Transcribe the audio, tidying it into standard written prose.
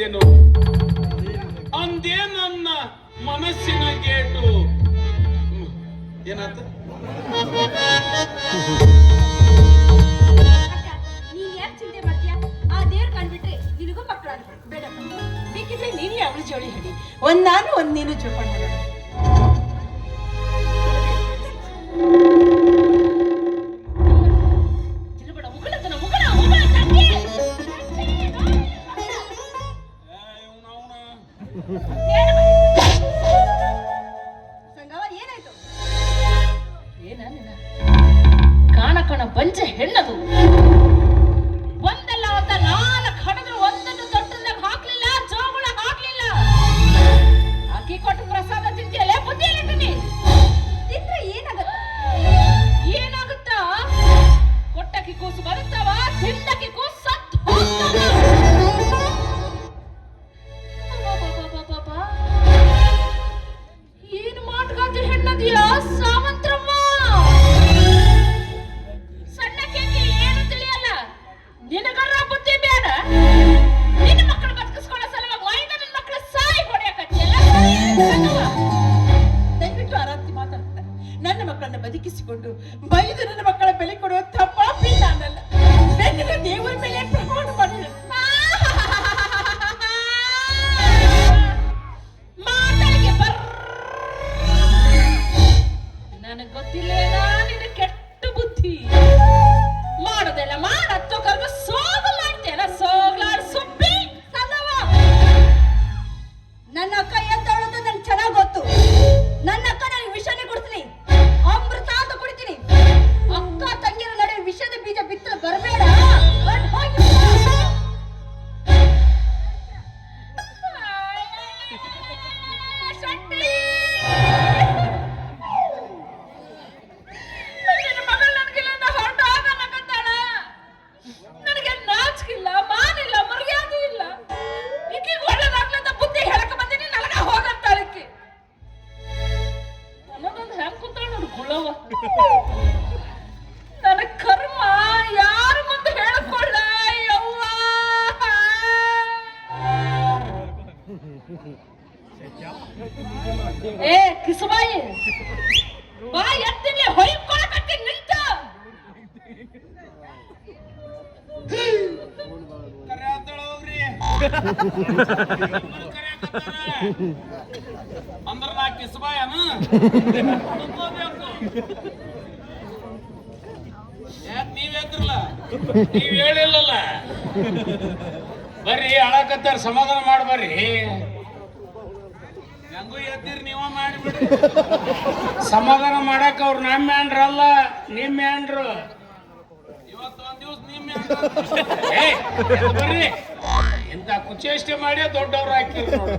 ಏನು ಅಂದೇ ನನ್ನ ಮನಸ್ಸಿನ ಗೇಟು ಏನಾತ ನೀನ್ ಯಾಕೆ ಚಿಂತೆ ಮಾಡ್ತೀಯ? ಆ ದೇವ್ರ ಕಂಡ್ಬಿಟ್ರೆ ನಿನಗೂ ಮಕ್ಕಳು ಬೇಡ. ಬೇಕಿದ್ರೆ ನೀನೇ ಅವಳು ಜೋಳಿ ಹಿಡಿ, ಒಂದ್ ನಾನು ಒಂದ್ ನೀನು ಜೋಪಾನ ಮಾಡೋಣ. ಏನಾಯ್ತು? ಏನ ಕಾಣ ಕಣ ಪಂಚ ಹೆಣ್ಣದು ಒಂದಲ್ಲ ಒಂದ ನಾಲ್ಕು ಹಣದ್ರು ಒಂದನ್ನು ದೊಡ್ಡದಾಗ ಹಾಕ್ಲಿಲ್ಲ, ಜೋಗುಳ ಹಾಕ್ಲಿಲ್ಲ. ಅಕ್ಕಿ ಕೊಟ್ಟು ಪ್ರಸಾದ ತಿಂತಿಯಲ್ಲ, ಬುದ್ಧಿ ಹೇಳ್ತೀನಿ. ತಿಂದ್ರೆ ಏನಾಗುತ್ತ? ಕೊಟ್ಟಕ್ಕಿ ಕೂಸು ಬರುತ್ತವ, ತಿಂದಕ್ಕಿ ಕೂಸು ಸತ್ತು ಏನು ಮಾಟಗಾತಿ ಹೆಣ್ಣದಿಯ ಸಾವಂತ್ರಮ್ಮ. ಸಣ್ಣಕ್ಕೆ ಏನು ತಿಳಿಯಲ್ಲ, ನಿನಗರ ಬುದ್ಧಿ ಬೇಡ. ನಿನ್ನ ಮಕ್ಕಳು ಬದುಕಿಸ್ಕೊಳ್ಳೋ ಸಲುವಾಗಿ ವೈದ ನನ್ನ ಮಕ್ಕಳು ಸಾಯಿ ಹೊಡೆಯಕತ್ತಿಯಲ್ಲ. ದಯವಿಟ್ಟು ಆರಾಮ್ತಿ ಮಾತಾಡ್ತ. ನನ್ನ ಮಕ್ಕಳನ್ನ ಬದುಕಿಸಿಕೊಂಡು ಬೈದು ನನ್ನ ಮಕ್ಕಳ ಬೆಲೆ ಕೊಡುವ ತಪ್ಪಾಪಿ ನಾನಲ್ಲ. ಬೇಕಿದ್ರೆ ದೇವರ ಮೇಲೆ ಪ್ರಮಾಣ ಮಾಡಿ ನನಗ್ ಗೊತ್ತಿಲ್ಲೇನಾ ನಿನ್ನ ಕೆಟ್ಟ ಬುದ್ಧಿ. ಮಾಡೋದೆಲ್ಲ ಮಾಡತ್ತೋ ಕರ್ಗ ಸೋಗ ಮಾಡ್ತೇನ, ಸೋಗ್ಲಾಡ್ ಸುಬ್ಬಿ ಸದವ. ನನ್ನ ಅಕ್ಕ ಎದ್ದವಳದು ನಂಗೆ ಚೆನ್ನಾಗ್ ಗೊತ್ತು. ನನ್ನ ಅಕ್ಕ ನನಗೆ ವಿಷನೇ ಕೊಡ್ತೀನಿ, ಅಮೃತ ಅಂತ ಕುಡಿತೀನಿ. ಅಕ್ಕ ತಂಗಿರ ನಡುವೆ ವಿಷದ ಬೀಜ ಬಿತ್ತಲು ಬರಬೇಡ. ನನ್ನ ಕರ್ಮ ಯಾರ ಮುಂದೆ ಹೇಳಿಕೊಳ್ಳ ಯವ್ವ. ಏ ಕಿಸುಬಾಯಿ, ಬಾ ಎತ್ತಿನಿ ಹೊಯ್ಕೊಳಕತ್ತಿ ನಿಂತ. ಅಂದ್ರ ನಾ ಕಿಸ್ಬಾಯನ ಯಾಕೆ ನೀವ್ ಎದ್ರಲ್ಲ, ನೀವ್ ಹೇಳಿಲ್ಲಲ್ಲ. ಬರ್ರಿ ಅಳಕತ್ತಾರ, ಸಮಾಧಾನ ಮಾಡ್ಬರ್ರಿ. ಹೆಂಗೂ ಎದ್ದಿರಿ ನೀವ ಮಾಡಿಬಿಡ್ರಿ. ಸಮಾಧಾನ ಮಾಡಕ್ ಅವ್ರು ನಮ್ಮ ಹ್ಯಾಂಡ್ರಲ್ಲ, ನಿಮ್ಮ ಹ್ಯಾಂಡ್ರು. ಇವತ್ತು ಒಂದ್ ದಿವ್ಸ ನಿಮ್ಮ ಹ್ಯಾಂಡ್ರ ಬರ್ರಿ. ಇಂಥ ಕುಚೇಷ್ಟೆ ಮಾಡಿ ದೊಡ್ಡವ್ರು ಹಾಕಿರಿ ನೋಡು.